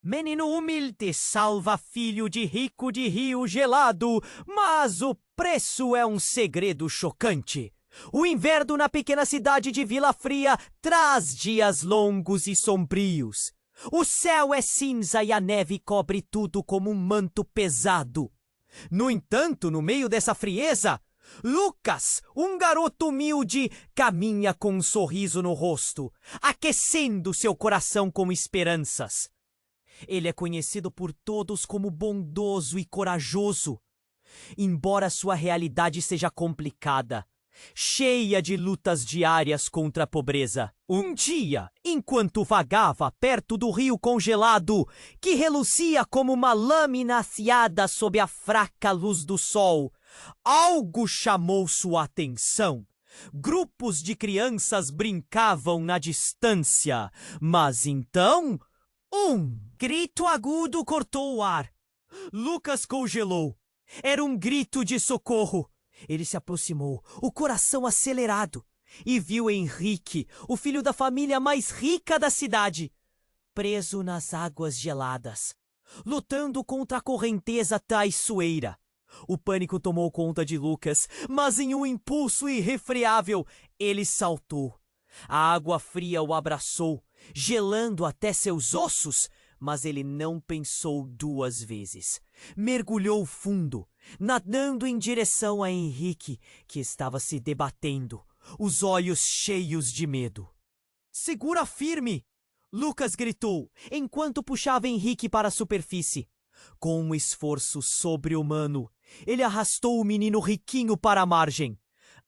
Menino humilde salva filho de rico de rio gelado, mas o preço é um segredo chocante. O inverno na pequena cidade de Vila Fria traz dias longos e sombrios. O céu é cinza e a neve cobre tudo como um manto pesado. No entanto, no meio dessa frieza, Lucas, um garoto humilde, caminha com um sorriso no rosto, aquecendo seu coração com esperanças. Ele é conhecido por todos como bondoso e corajoso. Embora sua realidade seja complicada, cheia de lutas diárias contra a pobreza. Um dia, enquanto vagava perto do rio congelado, que relucia como uma lâmina aciada sob a fraca luz do sol, algo chamou sua atenção. Grupos de crianças brincavam na distância, mas então um grito agudo cortou o ar. Lucas congelou. Era um grito de socorro. Ele se aproximou, o coração acelerado, e viu Henrique, o filho da família mais rica da cidade, preso nas águas geladas, lutando contra a correnteza traiçoeira. O pânico tomou conta de Lucas, mas em um impulso irrefreável, ele saltou. A água fria o abraçou, gelando até seus ossos, mas ele não pensou duas vezes. Mergulhou fundo, nadando em direção a Henrique, que estava se debatendo, os olhos cheios de medo. "Segura firme!" Lucas gritou, enquanto puxava Henrique para a superfície. Com um esforço sobre-humano, ele arrastou o menino riquinho para a margem.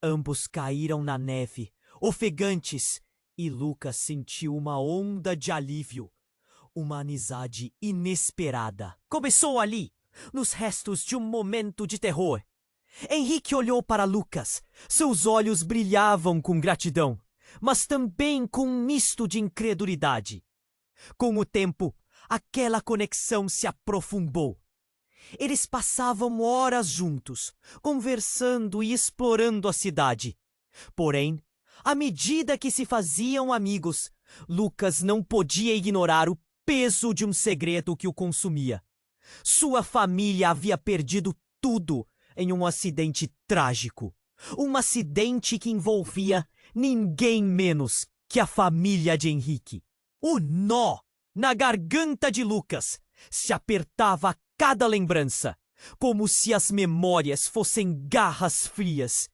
Ambos caíram na neve, ofegantes, e Lucas sentiu uma onda de alívio. Uma amizade inesperada começou ali, nos restos de um momento de terror. Henrique olhou para Lucas. Seus olhos brilhavam com gratidão, mas também com um misto de incredulidade. Com o tempo, aquela conexão se aprofundou. Eles passavam horas juntos, conversando e explorando a cidade. Porém, à medida que se faziam amigos, Lucas não podia ignorar o peso de um segredo que o consumia. Sua família havia perdido tudo em um acidente trágico. Um acidente que envolvia ninguém menos que a família de Henrique. O nó na garganta de Lucas se apertava a cada lembrança, como se as memórias fossem garras frias.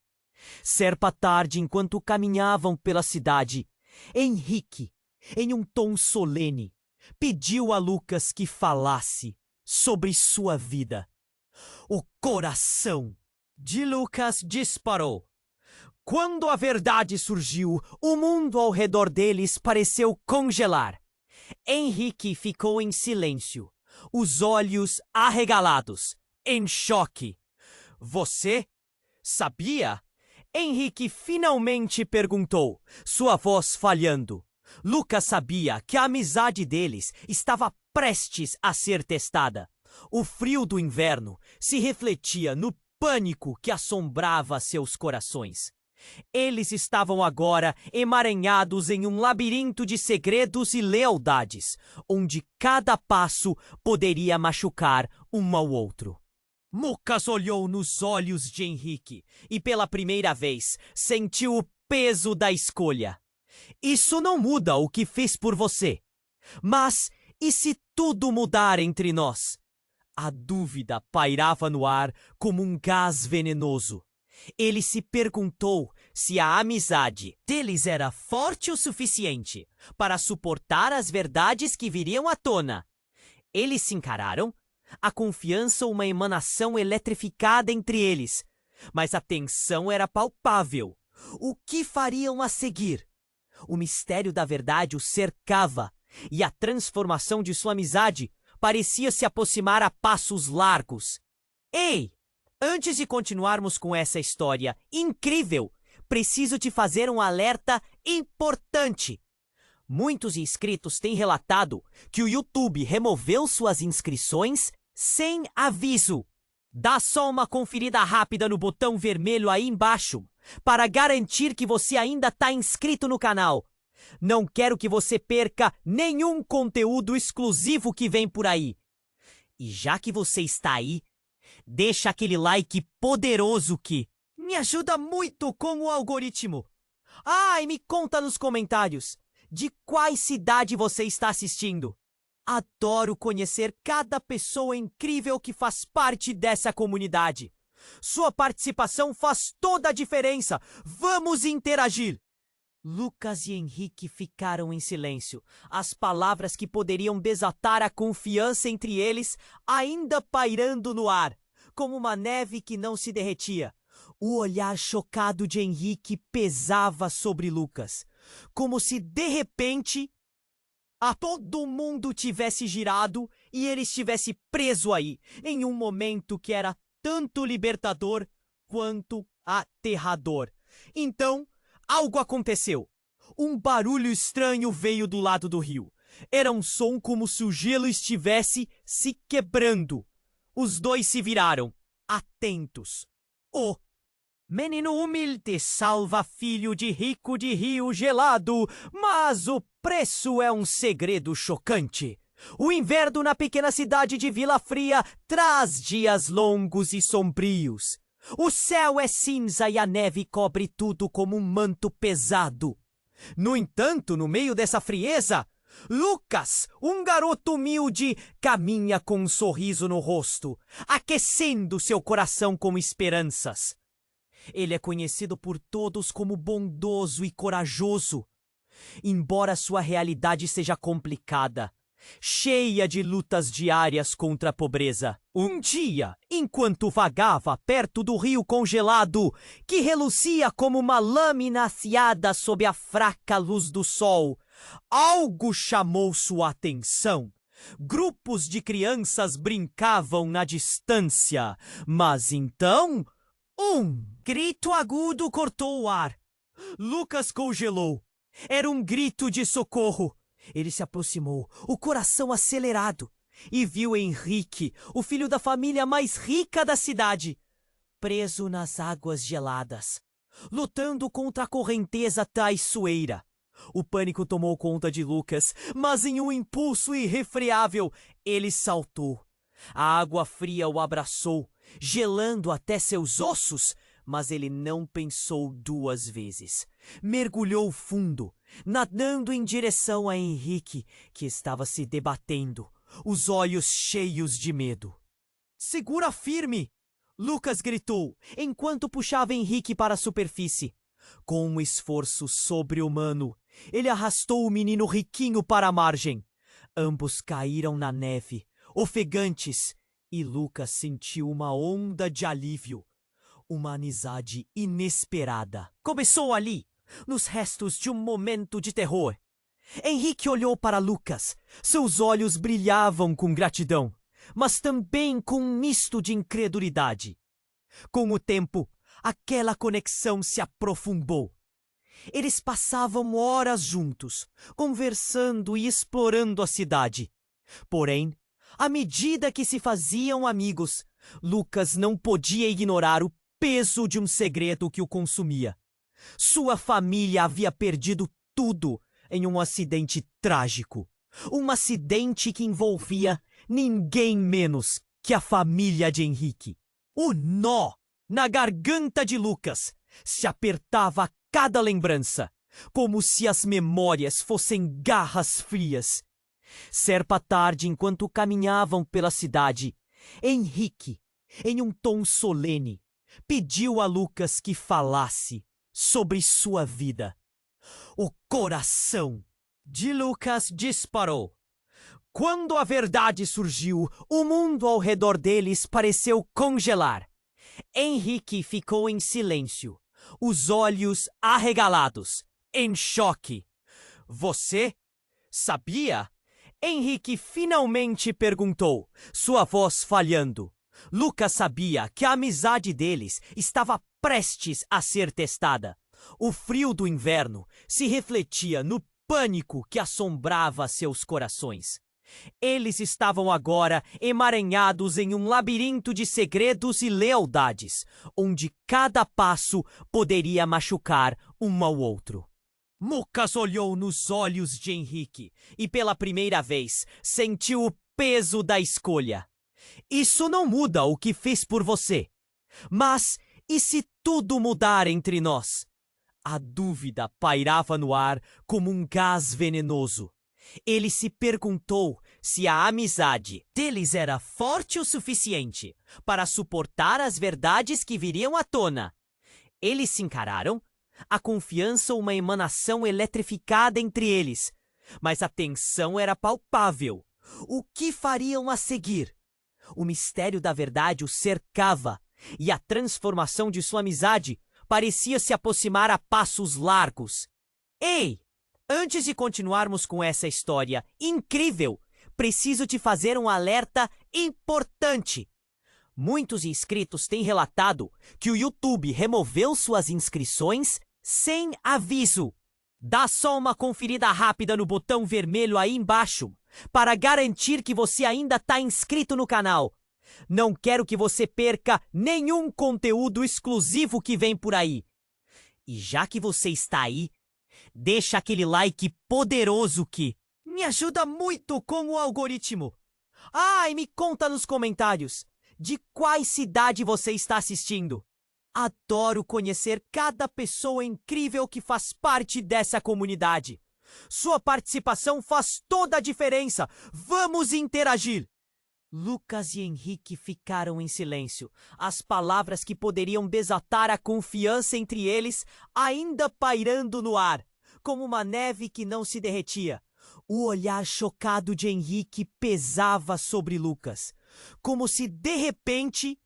Certa tarde, enquanto caminhavam pela cidade, Henrique, em um tom solene, pediu a Lucas que falasse sobre sua vida. O coração de Lucas disparou. Quando a verdade surgiu, o mundo ao redor deles pareceu congelar. Henrique ficou em silêncio, os olhos arregalados, em choque. "Você sabia?" Henrique finalmente perguntou, sua voz falhando. Lucas sabia que a amizade deles estava prestes a ser testada. O frio do inverno se refletia no pânico que assombrava seus corações. Eles estavam agora emaranhados em um labirinto de segredos e lealdades, onde cada passo poderia machucar um ao outro. Lucas olhou nos olhos de Henrique e, pela primeira vez, sentiu o peso da escolha. "Isso não muda o que fiz por você. Mas e se tudo mudar entre nós?" A dúvida pairava no ar como um gás venenoso. Ele se perguntou se a amizade deles era forte o suficiente para suportar as verdades que viriam à tona. Eles se encararam, a confiança uma emanação eletrificada entre eles, mas a tensão era palpável. O que fariam a seguir? O mistério da verdade o cercava, e a transformação de sua amizade parecia se aproximar a passos largos. "Ei! Antes de continuarmos com essa história incrível, preciso te fazer um alerta importante." Muitos inscritos têm relatado que o YouTube removeu suas inscrições sem aviso. Dá só uma conferida rápida no botão vermelho aí embaixo para garantir que você ainda está inscrito no canal. Não quero que você perca nenhum conteúdo exclusivo que vem por aí. E já que você está aí, deixa aquele like poderoso que me ajuda muito com o algoritmo. Ah, e me conta nos comentários de qual cidade você está assistindo. Adoro conhecer cada pessoa incrível que faz parte dessa comunidade. Sua participação faz toda a diferença. Vamos interagir! Lucas e Henrique ficaram em silêncio. As palavras que poderiam desatar a confiança entre eles ainda pairando no ar, como uma neve que não se derretia. O olhar chocado de Henrique pesava sobre Lucas, como se de repente todo mundo tivesse girado e ele estivesse preso aí, em um momento que era tanto libertador quanto aterrador. Então, algo aconteceu. Um barulho estranho veio do lado do rio. Era um som como se o gelo estivesse se quebrando. Os dois se viraram, atentos. Oh! Menino humilde salva filho de rico de rio gelado, mas o preço é um segredo chocante. O inverno na pequena cidade de Vila Fria traz dias longos e sombrios. O céu é cinza e a neve cobre tudo como um manto pesado. No entanto, no meio dessa frieza, Lucas, um garoto humilde, caminha com um sorriso no rosto, aquecendo seu coração com esperanças. Ele é conhecido por todos como bondoso e corajoso. Embora sua realidade seja complicada, cheia de lutas diárias contra a pobreza. Um dia, enquanto vagava perto do rio congelado, que relucia como uma lâmina afiada sob a fraca luz do sol, algo chamou sua atenção. Grupos de crianças brincavam na distância, mas então um grito agudo cortou o ar. Lucas congelou. Era um grito de socorro. Ele se aproximou, o coração acelerado, e viu Henrique, o filho da família mais rica da cidade, preso nas águas geladas, lutando contra a correnteza traiçoeira. O pânico tomou conta de Lucas, mas em um impulso irrefreável, ele saltou. A água fria o abraçou, gelando até seus ossos, mas ele não pensou duas vezes. Mergulhou fundo, nadando em direção a Henrique, que estava se debatendo, os olhos cheios de medo. "Segura firme!" Lucas gritou, enquanto puxava Henrique para a superfície. Com um esforço sobre-humano, ele arrastou o menino riquinho para a margem. Ambos caíram na neve, ofegantes, e Lucas sentiu uma onda de alívio. Uma amizade inesperada começou ali, nos restos de um momento de terror. Henrique olhou para Lucas. Seus olhos brilhavam com gratidão, mas também com um misto de incredulidade. Com o tempo, aquela conexão se aprofundou. Eles passavam horas juntos, conversando e explorando a cidade. Porém, à medida que se faziam amigos, Lucas não podia ignorar o peso de um segredo que o consumia. Sua família havia perdido tudo em um acidente trágico. Um acidente que envolvia ninguém menos que a família de Henrique. O nó na garganta de Lucas se apertava a cada lembrança, como se as memórias fossem garras frias. Certa tarde, enquanto caminhavam pela cidade, Henrique, em um tom solene, pediu a Lucas que falasse sobre sua vida. O coração de Lucas disparou. Quando a verdade surgiu, o mundo ao redor deles pareceu congelar. Henrique ficou em silêncio, os olhos arregalados, em choque. "Você sabia?" Henrique finalmente perguntou, sua voz falhando. Lucas sabia que a amizade deles estava prestes a ser testada. O frio do inverno se refletia no pânico que assombrava seus corações. Eles estavam agora emaranhados em um labirinto de segredos e lealdades, onde cada passo poderia machucar um ao outro. Lucas olhou nos olhos de Henrique e pela primeira vez sentiu o peso da escolha. Isso não muda o que fiz por você. Mas e se tudo mudar entre nós? A dúvida pairava no ar como um gás venenoso. Ele se perguntou se a amizade deles era forte o suficiente para suportar as verdades que viriam à tona. Eles se encararam, a confiança uma emanação eletrificada entre eles, mas a tensão era palpável. O que fariam a seguir? O mistério da verdade o cercava, e a transformação de sua amizade parecia se aproximar a passos largos. Ei! Antes de continuarmos com essa história incrível, preciso te fazer um alerta importante. Muitos inscritos têm relatado que o YouTube removeu suas inscrições sem aviso. Dá só uma conferida rápida no botão vermelho aí embaixo para garantir que você ainda está inscrito no canal. Não quero que você perca nenhum conteúdo exclusivo que vem por aí. E já que você está aí, deixa aquele like poderoso que me ajuda muito com o algoritmo. E me conta nos comentários de qual cidade você está assistindo. Adoro conhecer cada pessoa incrível que faz parte dessa comunidade. Sua participação faz toda a diferença. Vamos interagir! Lucas e Henrique ficaram em silêncio, as palavras que poderiam desatar a confiança entre eles ainda pairando no ar, como uma neve que não se derretia. O olhar chocado de Henrique pesava sobre Lucas, como se de repente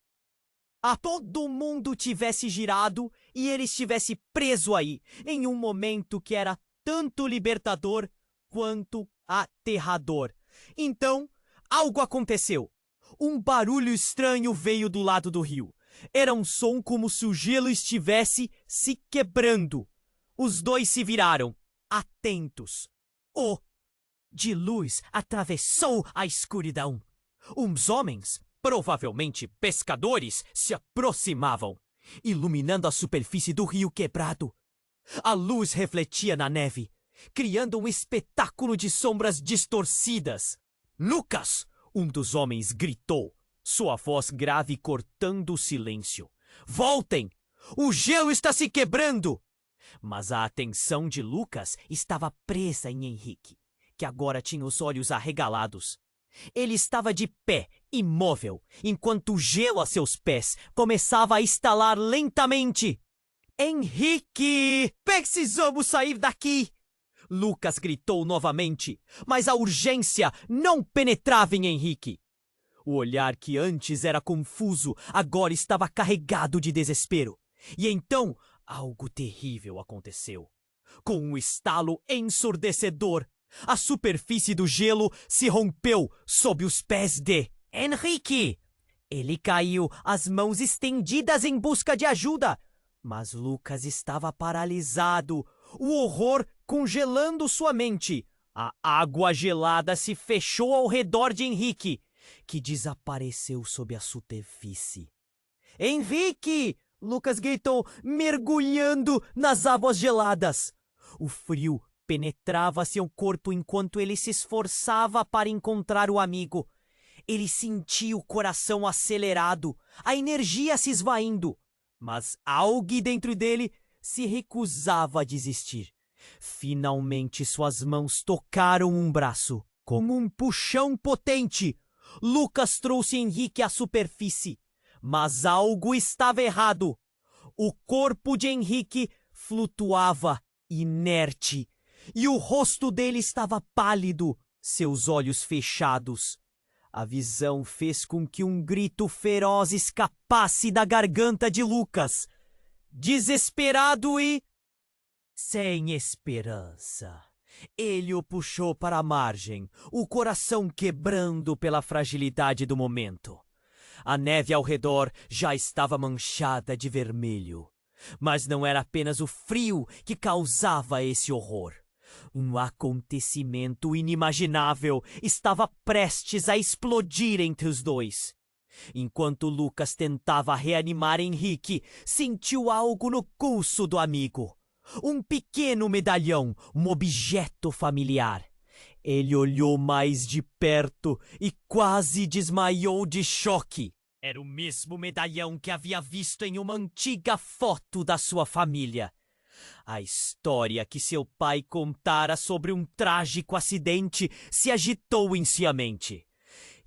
todo mundo tivesse girado e ele estivesse preso aí, em um momento que era tanto libertador quanto aterrador. Então, algo aconteceu. Um barulho estranho veio do lado do rio. Era um som como se o gelo estivesse se quebrando. Os dois se viraram, atentos. De luz atravessou a escuridão. Uns homens, provavelmente pescadores, se aproximavam, iluminando a superfície do rio quebrado. A luz refletia na neve, criando um espetáculo de sombras distorcidas. Lucas! Um dos homens gritou, sua voz grave cortando o silêncio. Voltem! O gelo está se quebrando! Mas a atenção de Lucas estava presa em Henrique, que agora tinha os olhos arregalados. Ele estava de pé, imóvel, enquanto o gelo a seus pés começava a estalar lentamente. Henrique! Precisamos sair daqui! Lucas gritou novamente, mas a urgência não penetrava em Henrique. O olhar que antes era confuso agora estava carregado de desespero. E então, algo terrível aconteceu. Com um estalo ensurdecedor, a superfície do gelo se rompeu sob os pés de Henrique. Ele caiu, as mãos estendidas em busca de ajuda. Mas Lucas estava paralisado, o horror congelando sua mente. A água gelada se fechou ao redor de Henrique, que desapareceu sob a superfície. Henrique! Lucas gritou, mergulhando nas águas geladas. O frio penetrava seu corpo enquanto ele se esforçava para encontrar o amigo. Ele sentia o coração acelerado, a energia se esvaindo. Mas algo dentro dele se recusava a desistir. Finalmente suas mãos tocaram um braço. Com um puxão potente, Lucas trouxe Henrique à superfície. Mas algo estava errado. O corpo de Henrique flutuava, inerte, e o rosto dele estava pálido, seus olhos fechados. A visão fez com que um grito feroz escapasse da garganta de Lucas. Desesperado e sem esperança, ele o puxou para a margem, o coração quebrando pela fragilidade do momento. A neve ao redor já estava manchada de vermelho. Mas não era apenas o frio que causava esse horror. Um acontecimento inimaginável estava prestes a explodir entre os dois. Enquanto Lucas tentava reanimar Henrique, sentiu algo no pulso do amigo. Um pequeno medalhão, um objeto familiar. Ele olhou mais de perto e quase desmaiou de choque. Era o mesmo medalhão que havia visto em uma antiga foto da sua família. A história que seu pai contara sobre um trágico acidente se agitou em sua mente.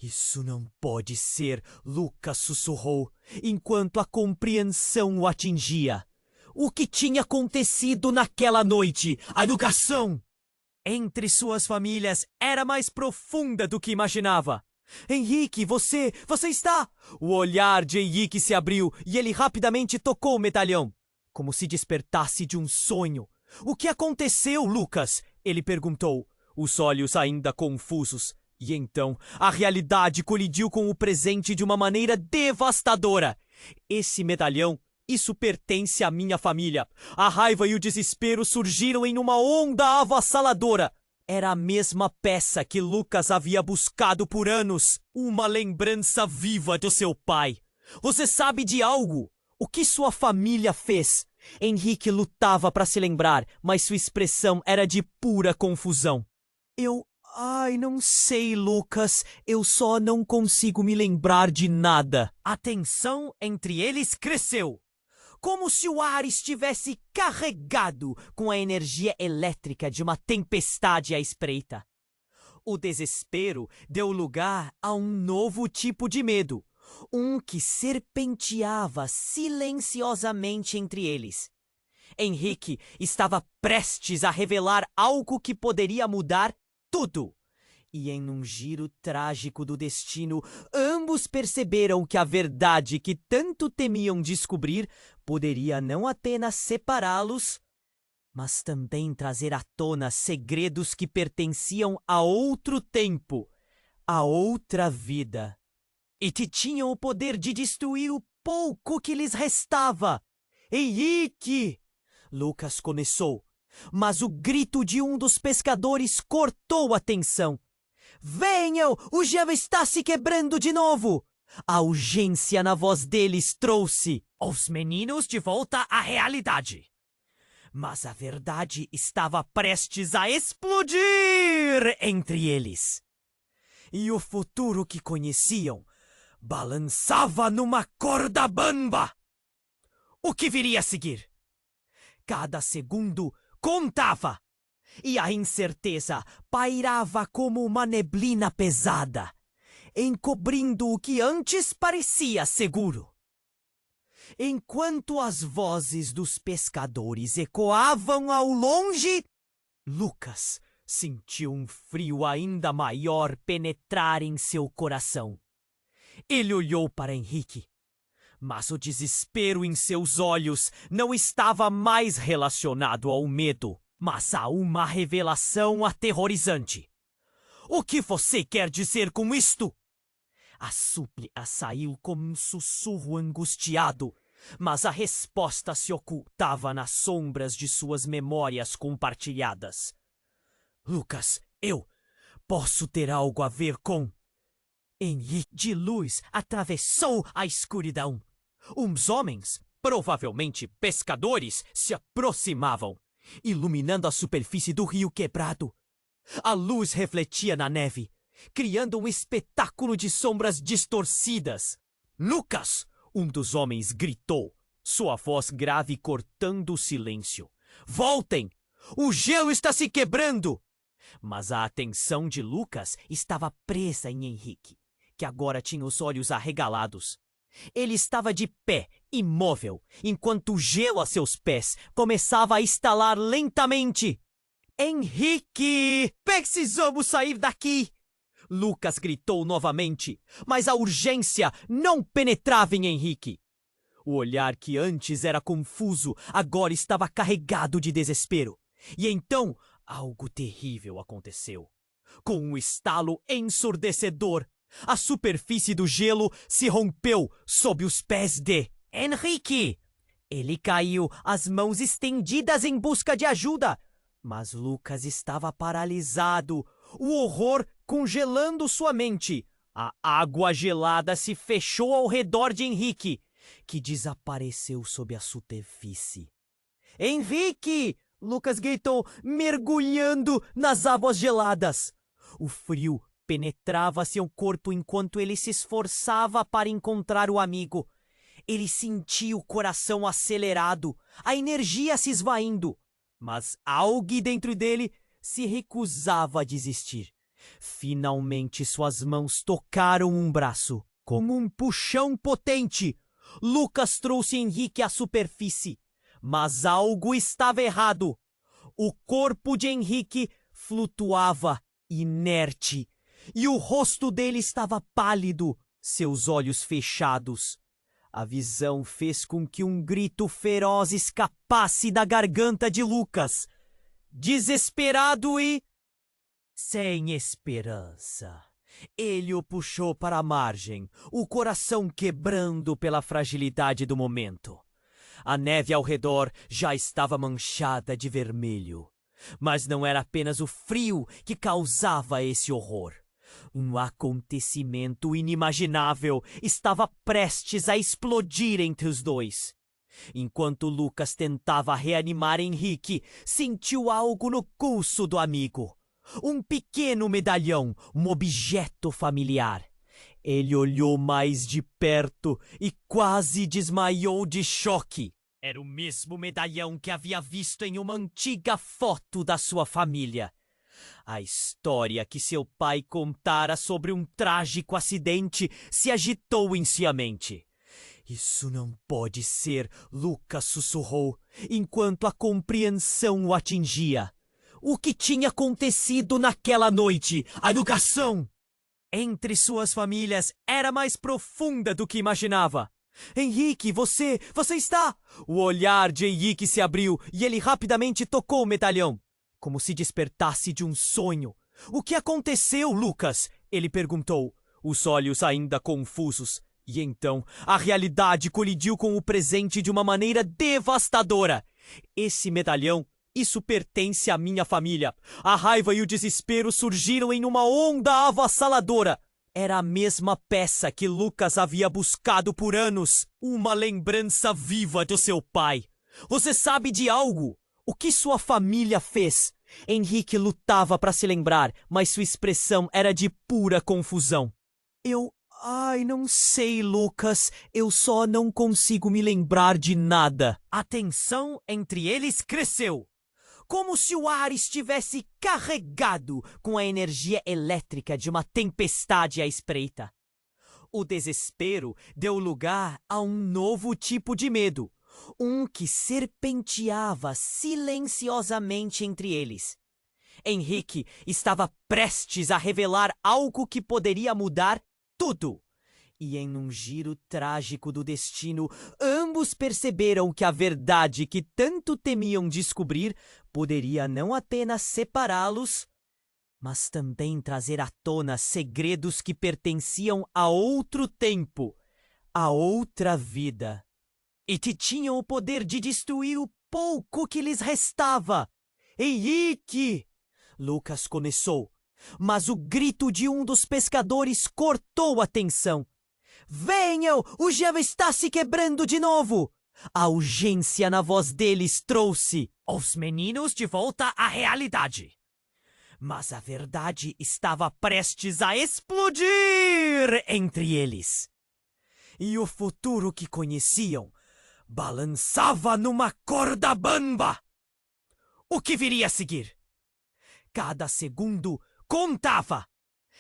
Isso não pode ser, Lucas sussurrou, enquanto a compreensão o atingia. O que tinha acontecido naquela noite? A educação entre suas famílias era mais profunda do que imaginava. Henrique, você está... O olhar de Henrique se abriu e ele rapidamente tocou o medalhão, como se despertasse de um sonho. O que aconteceu, Lucas? Ele perguntou, os olhos ainda confusos. E então, a realidade colidiu com o presente de uma maneira devastadora. Esse medalhão, isso pertence à minha família. A raiva e o desespero surgiram em uma onda avassaladora. Era a mesma peça que Lucas havia buscado por anos. Uma lembrança viva do seu pai. Você sabe de algo? O que sua família fez? Henrique lutava para se lembrar, mas sua expressão era de pura confusão. Ai, não sei, Lucas. Eu só não consigo me lembrar de nada. A tensão entre eles cresceu, como se o ar estivesse carregado com a energia elétrica de uma tempestade à espreita. O desespero deu lugar a um novo tipo de medo, um que serpenteava silenciosamente entre eles. Henrique estava prestes a revelar algo que poderia mudar tudo. E em um giro trágico do destino, ambos perceberam que a verdade que tanto temiam descobrir poderia não apenas separá-los, mas também trazer à tona segredos que pertenciam a outro tempo, a outra vida. E que tinham o poder de destruir o pouco que lhes restava. Henrique! Lucas começou, mas o grito de um dos pescadores cortou a tensão. Venham! O gelo está se quebrando de novo! A urgência na voz deles trouxe os meninos de volta à realidade. Mas a verdade estava prestes a explodir entre eles. E o futuro que conheciam balançava numa corda bamba. O que viria a seguir? Cada segundo contava. E a incerteza pairava como uma neblina pesada, encobrindo o que antes parecia seguro. Enquanto as vozes dos pescadores ecoavam ao longe, Lucas sentiu um frio ainda maior penetrar em seu coração. Ele olhou para Henrique, mas o desespero em seus olhos não estava mais relacionado ao medo, mas a uma revelação aterrorizante. O que você quer dizer com isto? A súplica saiu como um sussurro angustiado, mas a resposta se ocultava nas sombras de suas memórias compartilhadas. Lucas, eu posso ter algo a ver com... Henrique de luz atravessou a escuridão. Uns homens, provavelmente pescadores, se aproximavam, iluminando a superfície do rio quebrado. A luz refletia na neve, criando um espetáculo de sombras distorcidas. Lucas! Um dos homens gritou, sua voz grave cortando o silêncio. Voltem! O gelo está se quebrando! Mas a atenção de Lucas estava presa em Henrique, que agora tinha os olhos arregalados. Ele estava de pé, imóvel, enquanto o gelo a seus pés começava a estalar lentamente. Henrique! Precisamos sair daqui! Lucas gritou novamente, mas a urgência não penetrava em Henrique. O olhar que antes era confuso agora estava carregado de desespero. E então algo terrível aconteceu. Com um estalo ensurdecedor, a superfície do gelo se rompeu sob os pés de Henrique. Ele caiu, as mãos estendidas em busca de ajuda. Mas Lucas estava paralisado, o horror congelando sua mente. A água gelada se fechou ao redor de Henrique, que desapareceu sob a superfície. Henrique! Lucas gritou, mergulhando nas águas geladas. O frio penetrava seu corpo enquanto ele se esforçava para encontrar o amigo. Ele sentia o coração acelerado, a energia se esvaindo. Mas algo dentro dele se recusava a desistir. Finalmente suas mãos tocaram um braço. Com um puxão potente, Lucas trouxe Henrique à superfície. Mas algo estava errado. O corpo de Henrique flutuava, inerte, e o rosto dele estava pálido, seus olhos fechados. A visão fez com que um grito feroz escapasse da garganta de Lucas. Desesperado e sem esperança, ele o puxou para a margem, o coração quebrando pela fragilidade do momento. A neve ao redor já estava manchada de vermelho. Mas não era apenas o frio que causava esse horror. Um acontecimento inimaginável estava prestes a explodir entre os dois. Enquanto Lucas tentava reanimar Henrique, sentiu algo no pulso do amigo. Um pequeno medalhão, um objeto familiar. Ele olhou mais de perto e quase desmaiou de choque. Era o mesmo medalhão que havia visto em uma antiga foto da sua família. A história que seu pai contara sobre um trágico acidente se agitou em sua mente. Isso não pode ser, Lucas sussurrou, enquanto a compreensão o atingia. O que tinha acontecido naquela noite? A educação entre suas famílias era mais profunda do que imaginava. Henrique, você está... O olhar de Henrique se abriu e ele rapidamente tocou o medalhão, como se despertasse de um sonho. O que aconteceu, Lucas? Ele perguntou, os olhos ainda confusos. E então, a realidade colidiu com o presente de uma maneira devastadora. Esse medalhão, isso pertence à minha família. A raiva e o desespero surgiram em uma onda avassaladora. Era a mesma peça que Lucas havia buscado por anos. Uma lembrança viva do seu pai. Você sabe de algo? O que sua família fez? Henrique lutava para se lembrar, mas sua expressão era de pura confusão. Não sei, Lucas. Eu só não consigo me lembrar de nada. A tensão entre eles cresceu. Como se o ar estivesse carregado com a energia elétrica de uma tempestade à espreita. O desespero deu lugar a um novo tipo de medo, um que serpenteava silenciosamente entre eles. Henrique estava prestes a revelar algo que poderia mudar tudo. E em um giro trágico do destino, ambos perceberam que a verdade que tanto temiam descobrir poderia não apenas separá-los, mas também trazer à tona segredos que pertenciam a outro tempo, a outra vida, e que tinham o poder de destruir o pouco que lhes restava. Henrique! Lucas começou, mas o grito de um dos pescadores cortou a tensão. Venham! O gelo está se quebrando de novo! A urgência na voz deles trouxe os meninos de volta à realidade. Mas a verdade estava prestes a explodir entre eles. E o futuro que conheciam balançava numa corda bamba. O que viria a seguir? Cada segundo contava.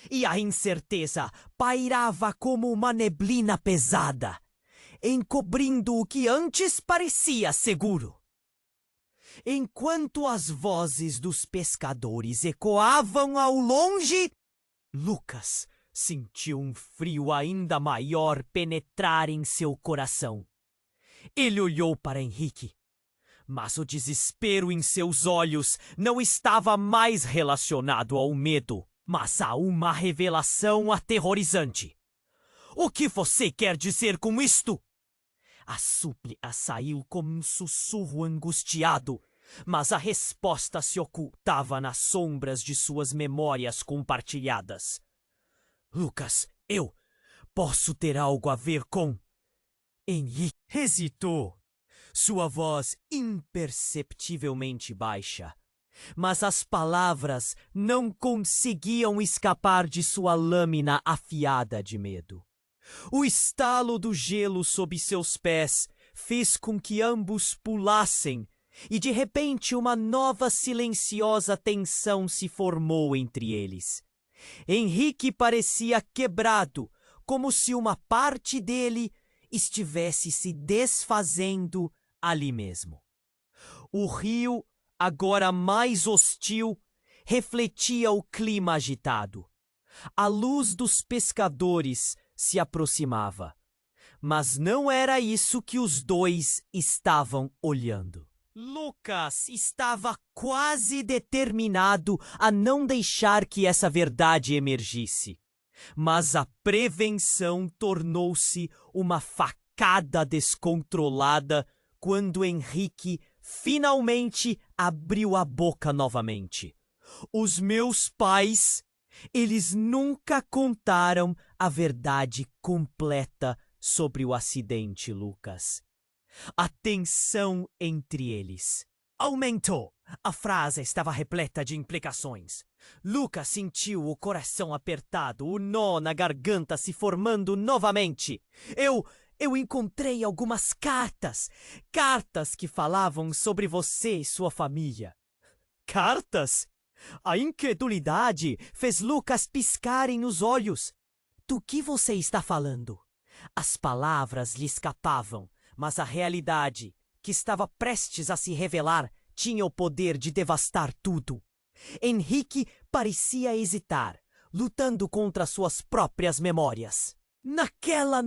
E a incerteza pairava como uma neblina pesada, encobrindo o que antes parecia seguro. Enquanto as vozes dos pescadores ecoavam ao longe, Lucas sentiu um frio ainda maior penetrar em seu coração. Ele olhou para Henrique, mas o desespero em seus olhos não estava mais relacionado ao medo, mas a uma revelação aterrorizante. O que você quer dizer com isto? A súplica saiu como um sussurro angustiado, mas a resposta se ocultava nas sombras de suas memórias compartilhadas. Lucas, eu posso ter algo a ver com... Henrique hesitou. sua voz imperceptivelmente baixa. Mas as palavras não conseguiam escapar de sua lâmina afiada de medo. O estalo do gelo sob seus pés fez com que ambos pulassem, e de repente uma nova silenciosa tensão se formou entre eles. Henrique parecia quebrado, como se uma parte dele estivesse se desfazendo ali mesmo. O rio, agora mais hostil, refletia o clima agitado. A luz dos pescadores se aproximava, mas não era isso que os dois estavam olhando. Lucas estava quase determinado a não deixar que essa verdade emergisse, mas a prevenção tornou-se uma facada descontrolada quando Henrique finalmente abriu a boca novamente. Os meus pais, eles nunca contaram a verdade completa sobre o acidente, Lucas. A tensão entre eles aumentou. A frase estava repleta de implicações. Lucas sentiu o coração apertado, o nó na garganta se formando novamente. Eu encontrei algumas cartas. Cartas que falavam sobre você e sua família. Cartas? A incredulidade fez Lucas piscarem os olhos. Do que você está falando? As palavras lhe escapavam, mas a realidade, que estava prestes a se revelar, tinha o poder de devastar tudo. Henrique parecia hesitar, lutando contra suas próprias memórias. Naquela